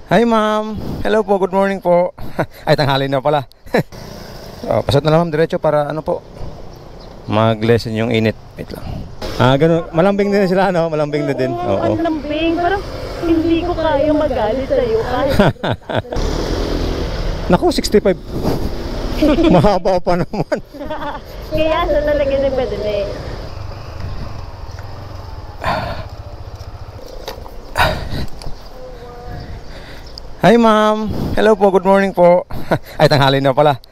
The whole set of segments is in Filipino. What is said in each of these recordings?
Hi ma'am. Hello po, good morning po. Ay, tanghali na pala. Pasok na lang ma'am, diretso para ano po, mag-lessen yung init. Wait lang. Ganun. Malambing din sila, no? Malambing na din. Oo. Malambing, parang hindi ko kaya magalit sa'yo. Naku, 65. Mahaba pa naman. Kaya sa talaga na pwede na eh. Hi ma'am. Hello po, good morning po. Ay, tanghali na pala.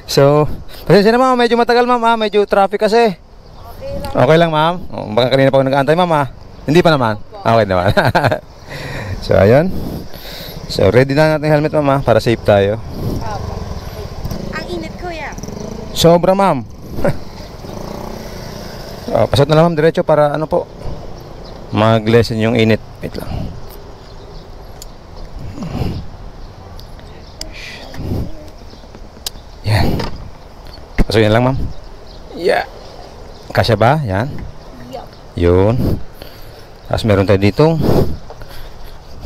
So, pasensya na ma'am, medyo matagal ma'am, medyo traffic kasi. Okay lang ma'am. Baka kanina pa ako nag-aantay ma'am. Hindi pa naman. Okay naman. So, ayun. So, ready na natin helmet ma'am para safe tayo. Ang init ko ya. Sobra ma'am. Pasok na lang ma'am, diretso para ano po, mag-lessen yung init. Wait lang. Yan. Pasok yan lang ma'am. Yeah. Kasya ba? Yan. Yun. Tapos meron tayo dito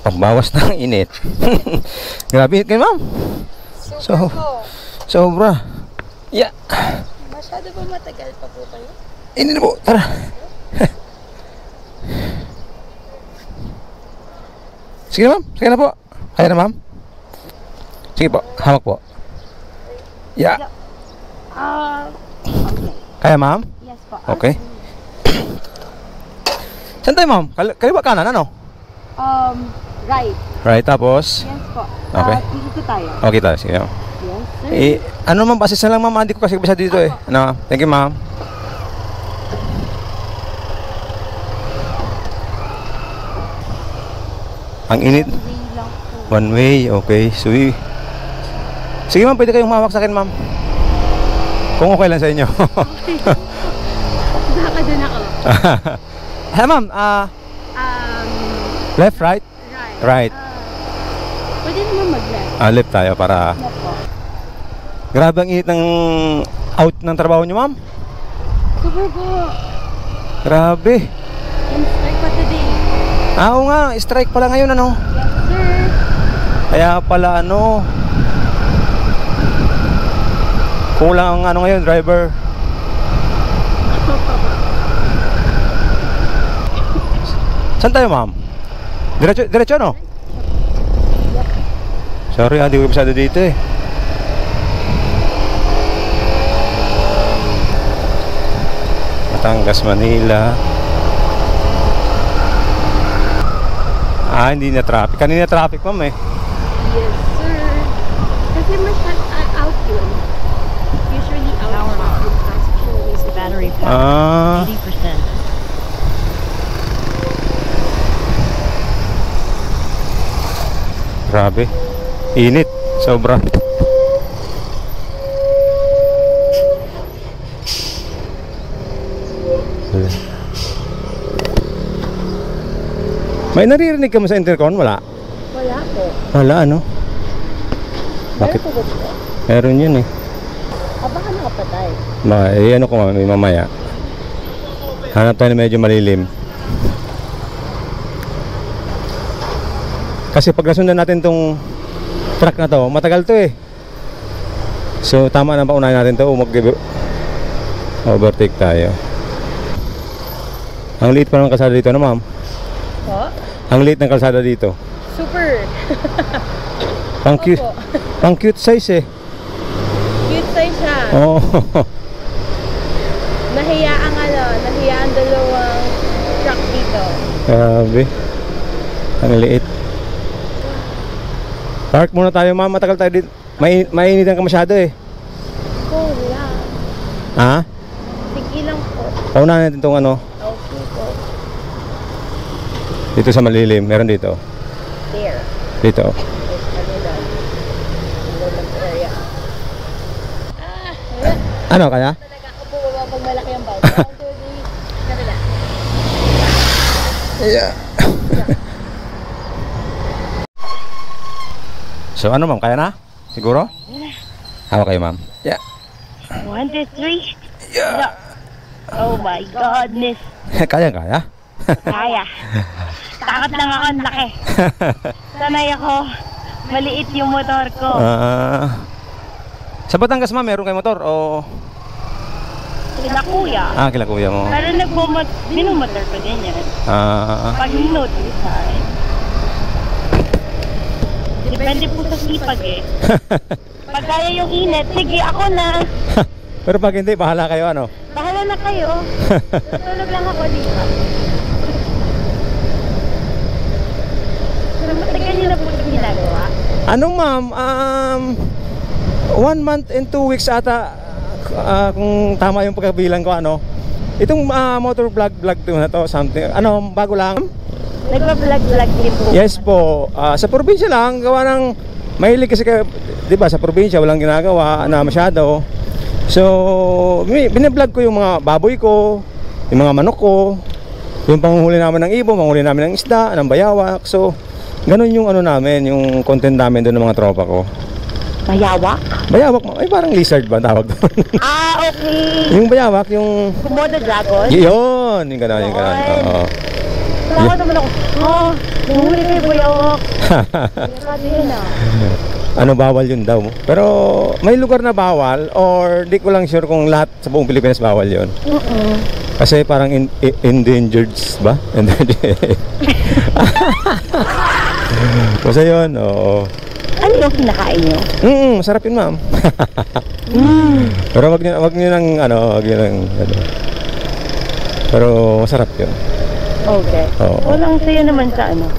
pambawas ng init. Grabe kayo ma'am. Sobra. Yeah. Masyado ba matagal pa po kayo? Hindi na po. Tara. Sige na ma'am. Sige na po. Kaya na ma'am. Sige po. Hamak po. Yeah. Kaya ma'am? Yes po. Okay. Saan tayo ma'am? Kaliwa kanan ano? Right. Right, tapos? Yes po. Okay. Dito tayo. Okay tayo. Sige ma'am. Yes, sir. Ano ma'am? Basis na lang ma'am. Hindi ko kasi bisa dito eh. Ano? Thank you ma'am. Ang init. One way. Okay. So, sige ma'am, pwede kayong humawak sa akin ma'am. Kung okay lang sa inyo. Baka dun ako. Hey ma'am, left, right? Right. Pwede naman mag-left. Left tayo para... Left po. Grabe ang init ng out ng trabaho nyo ma'am. Super po. Grabe. And strike pa today. Oo nga, strike pala ngayon ano. Yes, sir. Kaya pala ano, kulang ang ano ngayon, driver. Saan tayo ma'am? Diretso no? Sorry hindi ko kabisado dito eh. Batangas, Manila. Hindi na traffic. Kanina traffic ma'am eh. Yes, sir. Kasi out yun. Usually out. The battery power. 80%. Grabe. Init. Sobra. May naririnig ka mo sa intercom? Wala? Wala po. Wala ano? Bakit? Meron po ba po? Meron yun eh. Baka nakapatay. Ano ko mamaya. Hanap tayo na medyo malilim. Kasi pag nasundan natin tong truck na to, matagal to eh. So tama na paunahin natin to, overtake tayo. Ang liit pa ng kalsada dito, ano ma'am? Po? Ang liit ng kalsada dito. Super. Pang cute. Pang cute size eh. Cute size siya. Oo. Nahiya ang dalawang truck dito. Grabe. Ang liit. Park muna tayo ma'am, matagal tayo dito. Mainitan ka masyado eh. Wala. Ha? Sige lang po. Paunahin natin itong ano. Okay po. Dito sa malilim, meron dito. There. Dito. Area. Ano kaya? Talaga ako po pag malaki ang bike. Kabila. Yeah. So ano ma'am, kaya na? Siguro? Hawak kayo ma'am. Yeah. 1, 2, 3. Yeah. Oh my goodness. Kaya. Kaya. Takot lang ako, ang laki. Sanay ako. Maliit yung motor ko. Sa Batangas ma'am, meron kayo motor o? Sila kuya. Kila kuya mo. Pero minumotor ko din yan. Pag notice ay. Depende po sa sipag eh. Pag kaya yung init, sige ako na. Pero pag hindi, bahala kayo ano? Bahala na kayo. Tutulog lang ako dito. Pero matagal nyo na po ito ginagawa? Ano ma'am, 1 month and 2 weeks ata, kung tama yung pagkabilang ko ano. Itong motor vlog na to, something, ano, bago lang. Nagpa-vlog din po. Yes po, sa probinsya lang, gawa ng, mahilig kasi kayo, di ba, sa probinsya walang ginagawa na masyado. So, binablog ko yung mga baboy ko, yung mga manok ko, yung panghuli namin ng ibon, panghuli namin ng isda, ng bayawak. So, ganun yung ano namin, yung content namin doon ng mga tropa ko. Bayawak? Bayawak, ay parang lizard ba tawag doon? Okay. Yung bayawak, yung... Komodo dragon? Yun, yung gano'n, yung gano'n. Oo. Takot naman ako. Nahuli kayo bayawak. Sabi yun Ano, bawal yun daw. Pero may lugar na bawal or di ko lang sure kung lahat sa buong Pilipinas bawal yun. Kasi parang endangered ba? Endangered. Basta yun, oo. Ano yung kinakain nyo? Masarap yun ma'am. Pero wag niyo nang ano, wag niyo nang ano. Pero masarap yun. Okay. Oo. Walang sayo naman sa ano?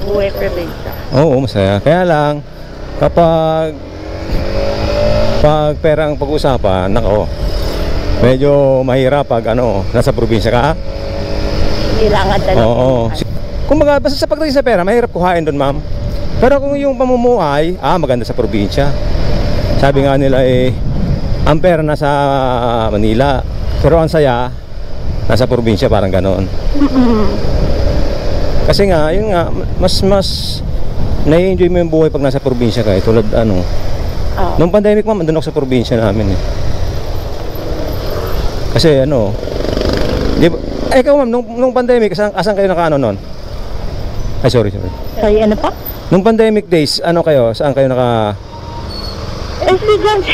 Buhay probinsya. Oo, masaya. Kaya lang, kapag pera ang pag-usapan, nako, medyo mahirap pag ano, nasa probinsya ka. Kailangan talaga. Oo. Kumbaga, basta sa pagdating sa pera, mahirap kuhain doon ma'am. Pero kung yung pamumuhay, maganda sa probinsya. Sabi nga nila ang pera nasa Manila, pero ang saya nasa probinsya, parang ganoon. Kasi nga, yun nga, mas nai-enjoy mo yung buhay pag nasa probinsya ka. Tulad ano, nung pandemic ma'am, andun ako sa probinsya namin Kasi ano, di ba, ikaw ma'am, nung pandemic, asan kayo naka-ano nun? Ay, sorry. Sorry, ano pa? Nung pandemic days, ano kayo? Saan kayo naka... Estudyante.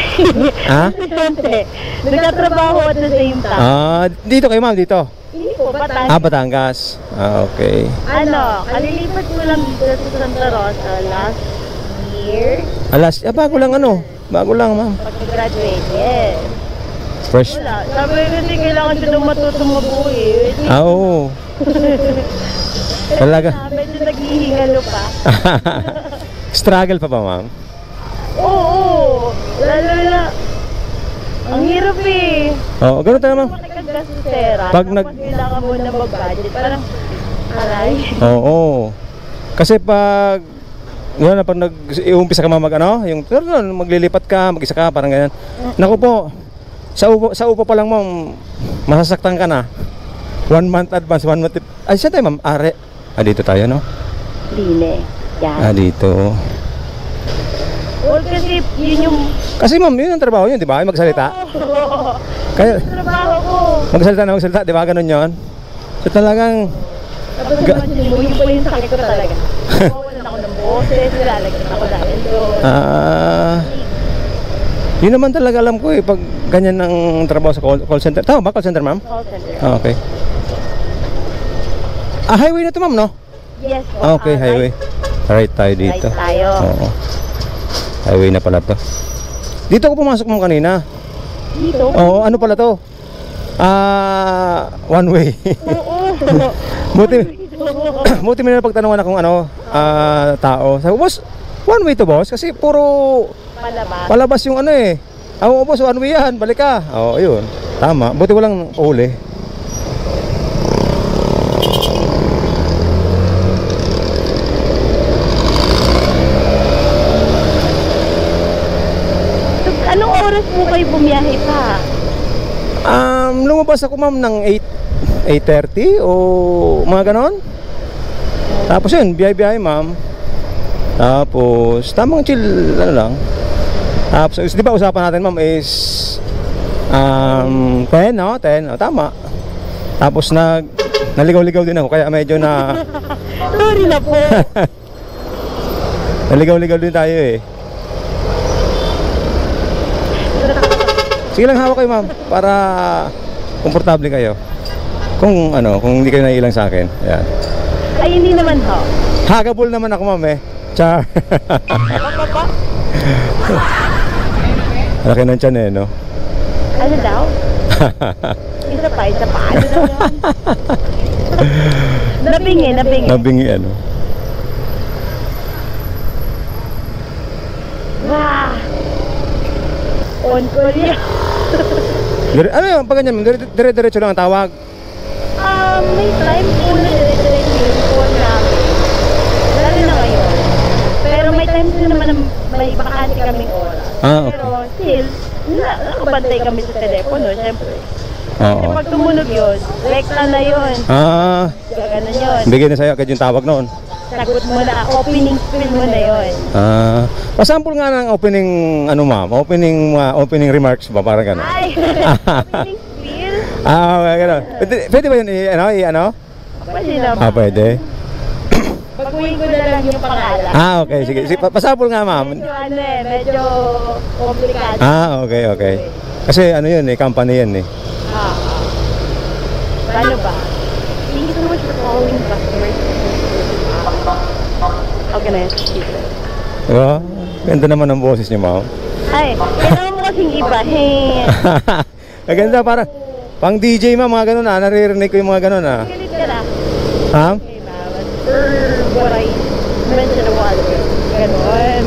Ha? Estudyante. Nagtatrabaho at the same time. Dito kayo ma'am, dito? Hindi po, Batangas. Batangas. Okay. Kalilipat ko lang dito sa Santa Rosa last year. Bago lang ano? Bago lang ma'am. Pag-graduate, yes. Fresh. Wala. Sabi kasi kailangan siya daw matutong mabuhay. Oo. Talaga. Medyo naghihingalo pa. Struggle pa ba ma'am? Oo. Lalo na. Ang hirap eh. Oo, ganun tayo ma'am. Pag kailangan mo na mag-budget, parang aray. Oo. Kasi pag yun na pag nag-uumpisa ka mag ano, yung maglilipat ka, mag-isa ka, parang ganyan. Naku po. Sa upo pa lang ma'am, masasaktan ka na. 1 month advance, 1 month. Ay, saan tayo ma'am? Dito tayo no? Dine. Yan. Dito. Well, kasi yun yung... Kasi ma'am, yun ang trabaho yun, di ba? Magsalita. Kaya, trabaho ko. magsalita, di ba? Ganun yun. So talagang... Tapos naman yun pala yung sakit ko talaga. Wawalan ako ng boses, nilalagyan ako dahil doon. Yun naman talaga alam ko pag ganyan ang trabaho sa call center. Tama ba? Call center ma'am? Call center. Okay. Highway na to ma'am, no? Yes po. Okay, highway. Right tayo dito. Right tayo. Oo. Highway na pala to. Dito ako pumasok mo kanina. Dito? Oo, ano pala to? One way. Oo. Buti mo na pagtanungan akong ano, tao. Sabi ko, boss, one way to boss? Kasi puro palabas yung ano Oo, boss, one way yan, balik ka. Oo, yun. Tama. Buti walang uli. Anong oras mo kayo bumiyahe pa? Lumabas ako ma'am ng 8:30 o mga ganon. Tapos yun, biyahe ma'am. Tapos tamang chill ano lang. Tapos di ba usapan natin ma'am is 10 no? 10, tama. Tapos Naligaw-ligaw din ako, kaya medyo na... Sorry na po. Naligaw-ligaw din tayo eh. Sige lang, hawak kayo ma'am, para komportable kayo. Kung ano, kung hindi kayo naiilang sa akin. Ayan. Ay, hindi naman ho. Hagabol naman ako ma'am eh. Char. Papa? Laki ng tiyan eh, no? Ano daw? Isa pa. Ano daw yun? Nabingi. Nabingi ano. Wow! On call yan. Ano yun, pag ganyan, dire-diretso lang ang tawag. May time po na dire-diretso yung phone namin. Lalo na ngayon. Pero may time din naman na may bakante kaming oras. Ah, okay. Pero still, nakabantay kami sa telepono, syempre. Oo. Kasi pag tumunog yun, rekta na yun. Gaganon yun. Bigay na sa'yo agad yung tawag noon. Sagot mo na, opening spiel mo na yun. Pasample nga ng opening, ano ma'am, opening remarks ba, parang gano'n? Ay! Opening spiel? Okay, gano'n. Pwede ba yun, ano? Pwede naman. Pwede. Baguhin ko na lang yung pangalan. Okay, sige. Pasample nga ma'am. Medyo komplikado. Okay. Kasi ano yun company yan eh. Paano ba? Thank you so much for calling customers. How can I assist you? Diba? Ganda naman ang boses niyo ma'am. Ay, kailangan mo kasing iba. Hey. Maganda, parang pang DJ ma'am, mga ganun naririnig ko yung mga ganun Galit ka na. Ha? Okay, ma'am. What I mentioned a while ago. Ganon.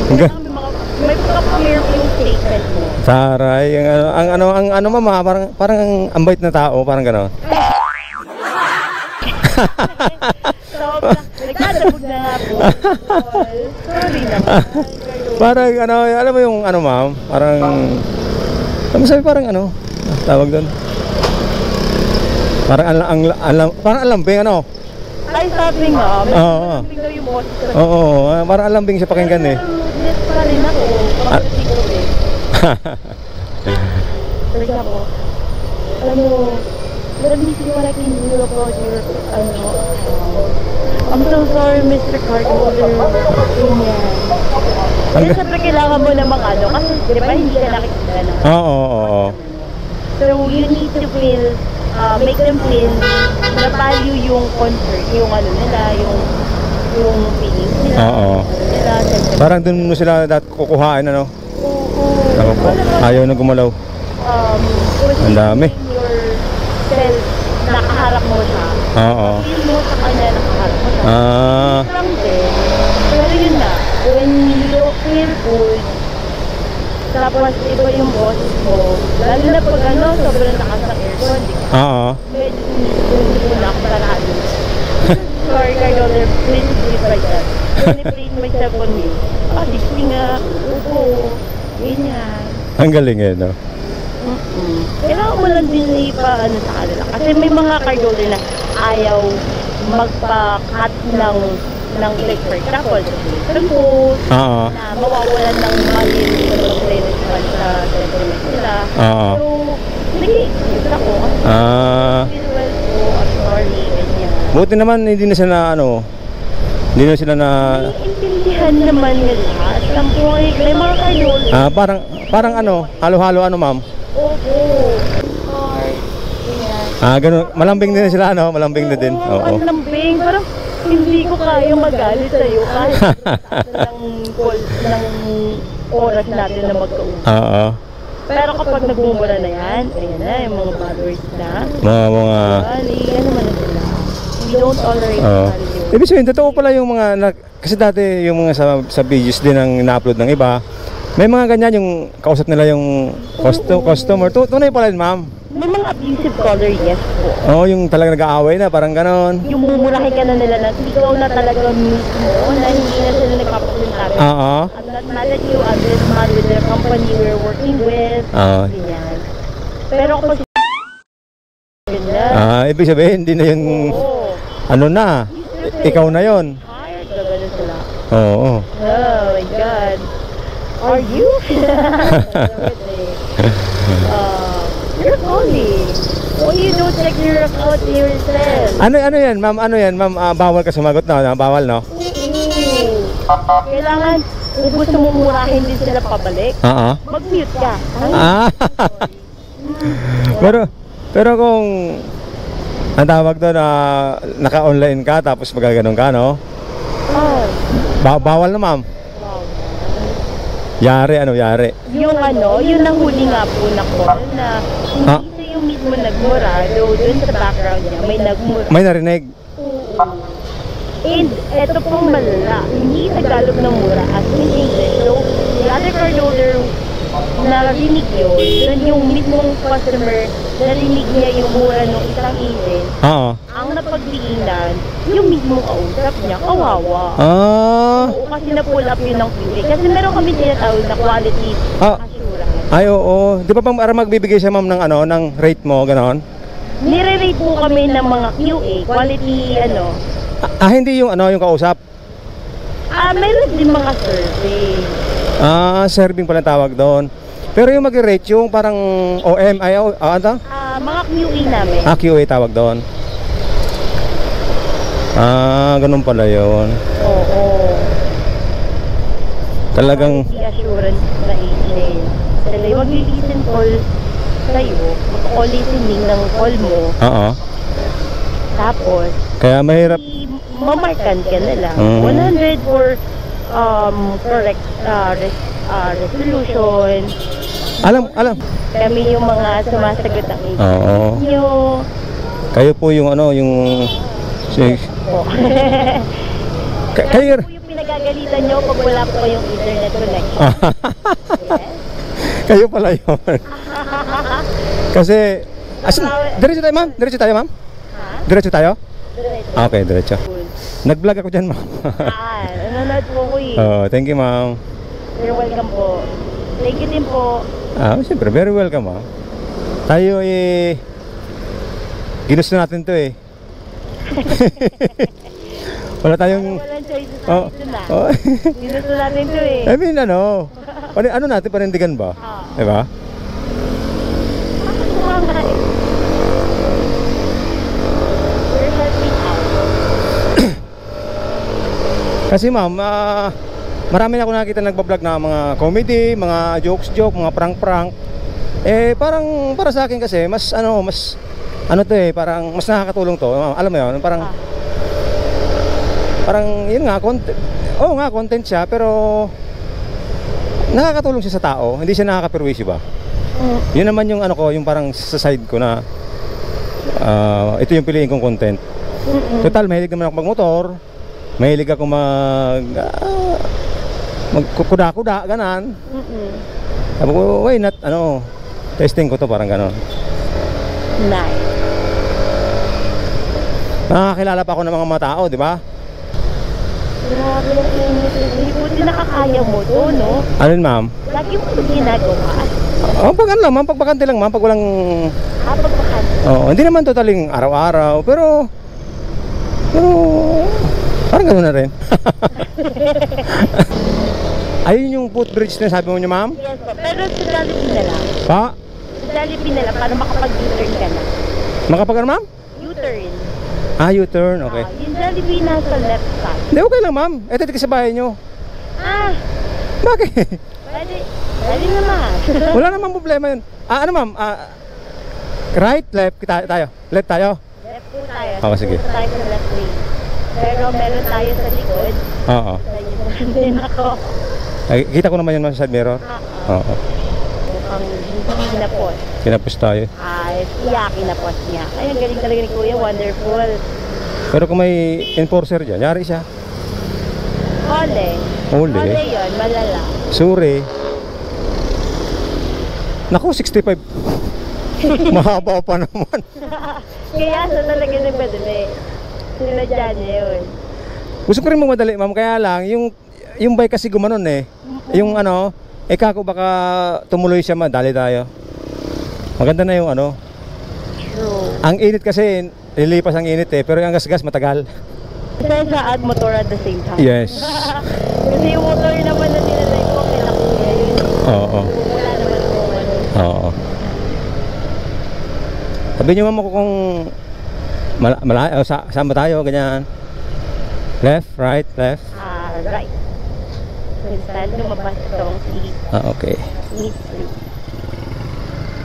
May clear yung statement mo. Taray, ang ano ma'am, parang ang bait na tao, parang gano'n. So, nagkadabog na nga po. Sorry naman. Parang alam mo yung ma'am, parang sabi parang tawag doon. Parang parang alambing Ay, sabi nga. Oo. Alambing daw yung boses ko. Oo, parang alambing siya pakinggan eh. Yes pa rin ako. Kapag ko eh. Sabi ako, alam mo, let me see what I can do about your, I'm so sorry, Mr. Cardholder. Ganyan. Kasi syempre kailangan mo namang kasi di ba hindi ka nakikita na. Oo. So you need to feel, make them feel na value yung concert, yung nila, yung feelings nila. Oo. Parang dun mo sila kukuhain Oo. Ako po. Ayaw na gumalaw. Ang dami. Yourself, nakaharap mo siya. Oo. Feel mo sa kanya, nakaharap mo siya. Lang din. Pero yun na, when you don't feel good, tapos iba yung boses mo, lalo na pag sobrang lakas ng aircon, di ba? Oo. Medyo hindi na ako parado. Sorry, Cardholder, please like that. When I played myself on me, diksi nga, upo, ganyan. Ang galing eh, no? Kailangan mo lang din sa kanila. Kasi may mga cardholder na ayaw magpa-cut ng like for example, food, na mawawalan ng mali ng relation sa sentiment nila. So, sige, ito ako. Feel well po, I'm sorry, ganyan. Buti naman hindi na sila hindi na sila na... Naiintindihan naman nila. At some point, may mga cardholder. Parang halo-halo ma'am? Opo. Ganun. Malambing din sila, malambing na din. Oo. Ang lambing. Parang hindi ko kaya magalit sa'yo kahit ng oras natin na magkausap. Oo. Pero kapag nagbumura na yan, ayan na, yung mga bad words na. Mga... Yan naman na sila. We don't tolerate value. Ibig sabihin, totoo pala yung mga... Kasi dati yung mga sa videos din ang na-upload ng iba, may mga ganyan yung kausap nila yung customer. Tunay pala yun, ma'am. May mga abusive caller, yes po. Oo, yung talaga nag-aaway na, parang ganon. Yung mumurahin ka na nila na ikaw na talaga mismo, na hindi na sila nagpapapuntabi. I'm not mad at you, I'm just mad with the company we're working with. Ganyan. Pero kapag ibig sabihin, hindi na yung... ikaw na yun. Hired ka ganun sila. Oo. Oh my God. Are you? You're calling. Oh, you don't check your account yourself. Ano yan, ma'am? Ano yan, ma'am? Bawal ka sumagot na, bawal, no? Kailangan, kung gusto mo murahin din sila pabalik, Oo. mag-mute ka. Ah. pero kung ang tawag doon na naka-online ka tapos magaganon ka, no? Oh, Bawal na, ma'am. wow. Yari, ano, yari. Yung yun ang huli nga po na call na hindi siya yung mismo nagmura, though dun sa background niya may nagmura. May narinig. And eto pong malala, hindi Tagalog ng mura as in English. So, the other card holder narinig yun, dun yung mismong customer narinig niya yung mura ng isang agent. Oo. Ang napagdiinan, yung mismong kausap niya, kawawa. Ah. Oo, kasi na-pull up yun ng QA. Kasi meron kami tinatawag na quality assurance. Ay, oo. Di ba pang magbibigay siya, ma'am, ng ng rate mo, ganon? Nire-rate po kami ng mga QA, quality Hindi yung yung kausap. Meron din mga survey. Serving pala tawag doon. Pero yung mag-rate yung parang OM, ano? Mga QA namin. QA tawag doon. Ganun pala yun. Oo. Talagang Quality assurance na agent. Sila yung mag-listen call sa'yo, mag-call listening ng call mo. Oo. Tapos, Kaya mahirap. mamarkan ka na lang. 100 for correct resolution. Alam. Kami yung mga sumasagot ng agent. Oo. Kayo po yung yung Po. kayo. Po yung pinagagalitan nyo pag wala po kayong internet connection. Yes? Kayo pala yun. Kasi diretso tayo, ma'am? Diretso tayo, ma'am? Ha? Diretso tayo? Diretso. Okay, diretso. Nag-vlog ako dyan, ma'am. Nanonood po ko eh. Thank you, ma'am. You're welcome po. Thank you din po. Siyempre, very welcome, ma'am. Tayo ginusto natin to eh. Wala tayong Walang choices na dito na. Oh. Ginusto natin to eh. I mean, ano natin, panindigan ba? Diba? We're helping out. Kasi ma'am, marami na ako nakita nagbablog na mga comedy, mga jokes, mga prank. Parang para sa akin kasi mas to parang mas nakakatulong to. Alam mo 'yon, parang yun nga content. Oo nga, content siya pero nakakatulong siya sa tao, hindi siya nakakapirwisyo ba? Yun naman yung yung parang sa side ko na ito yung piliin kong content. Total, mahilig naman ako magmotor. Mahilig ako magkukuda-kuda, ganan. Sabi ko, why not, testing ko to, parang ganon. Nice. Nakakilala pa ako ng mga tao, di ba? Grabe ang init. Hindi po din nakakaya mo to, no? Alin, ma'am? Lagi mo ito ginagawa. Pag ano lang, ma'am, pag bakante lang, ma'am, pag walang... Pagpakante. hindi naman totaling araw-araw, pero parang gano'n na rin. Ayun yung footbridge na sabi mo niyo, ma'am? Yes po. Pero sa Jollibee na lang. Pa? Sa Jollibee na lang para makapag-U-turn ka na. Makapag ano, ma'am? U-turn. U-turn, okay. Yung Jollibee nasa left side. Hindi, okay lang, ma'am. Ito sa bahay nyo. Bakit? Pwede naman. Wala namang problema yun. Ano, ma'am? Right, left tayo. Left tayo? Left po tayo. Okay, sige. Punta tayo sa left lane. Pero meron tayo sa likod. Oo. Sa din ako. Kita ko naman yun sa side mirror. Oo. Mukhang hindi kinapos. Kinapos tayo. Kinapos niya. Ay, ang galing talaga ni Kuya. Wonderful. Pero kung may enforcer dyan, yari siya. Ole. Ole. Ole yun, malala. Sure. Naku, 65. Mahaba pa naman. Kaya sa talaga nagmadali. Sinadya niya yun. Gusto ko rin madali, ma'am. Kaya lang, yung bike kasi gumanon eh. Yung kako baka tumuloy siya, madali tayo. Maganda na yung True. Ang init kasi, lilipas ang init eh. Pero yung gas-gas matagal. Sensya at motor at the same time. Yes. Kasi yung motor naman na dinalay ko, kaya kuya yun. Oo. Wala naman po. Oo. Sabihin nyo ma'am ako kung saan ba tayo, ganyan. Left, right, left. Right. So, instead, lumabas itong Okay. East Street.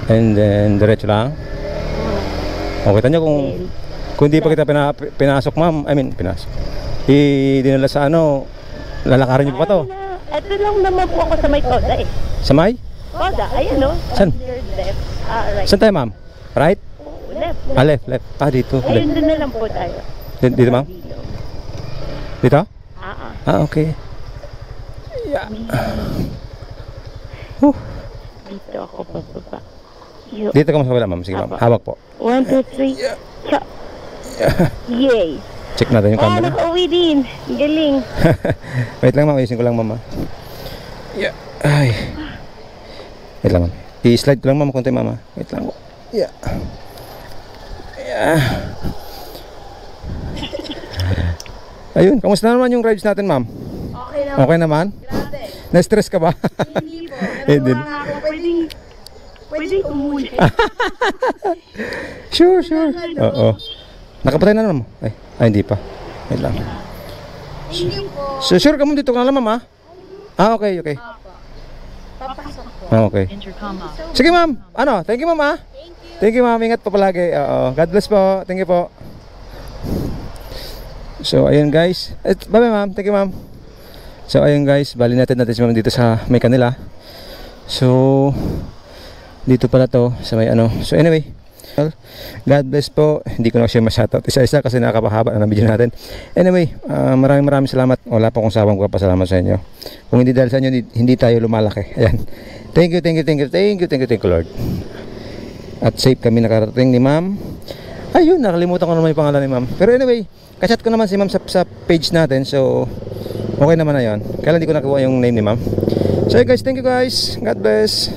And then, diretso lang. O, kita nyo kung hindi pa kita pinasok ma'am, pinasok. Dinala sa ano, lalakarin nyo pa to. Ito lang naman po ako sa may Koda eh. Sa may? Koda, ayun no? Saan? Left. Right. Saan tayo ma'am? Right? Left. Left. Dito. Ayun, doon na lang po tayo. Dito ma'am? Dito? Okay. Yeah. Dito ako pababa. Dito ka mas kabila ma'am. Sige ma'am, hawak po. 1, 2, 3. Chop. Yay. Check natin yung camera. Nakauwi din. Galing. Wait lang ma'am, ayusin ko lang ma'am. Yeah. Ay. Wait lang ma'am. I-slide ko lang ma'am konti ma'am. Wait lang po. Yeah. Ayun, kamusta naman yung rides natin ma'am? Okay naman. Okay naman? Grabe. Na-stress ka ba? Hindi po. Hindi. Pwedeng umuwi. Sure. Oo. Nakapatay na naman mo? Ay, hindi pa. Wait lang. Hindi po. So, sure ka mo dito ka na lang ma'am ha? Okay. Papasok po. Okay. Sige ma'am. Thank you ma'am ha? Thank you ma'am. Ingat po palagi. God bless po. Thank you po. So, ayun guys. Bye ma'am. Thank you ma'am. So, ayun guys. Bali natin si ma'am dito sa may kanila. So, dito pala to sa may ano. So, anyway. God bless po. Hindi ko na siya ma-shoutout isa-isa kasi nakakapahaba na ng video natin. Anyway, maraming salamat. Wala pa akong sawang papasalamat sa inyo. Kung hindi dahil sa inyo, hindi tayo lumalaki. Ayan. Thank you Lord. At safe kami nakarating ni ma'am. Ayun, nakalimutan ko na may pangalan ni ma'am. Pero anyway, kachat ko naman si ma'am sa page natin. So, okay naman na yun. Kaya hindi ko nakuha yung name ni ma'am. So guys, thank you guys. God bless.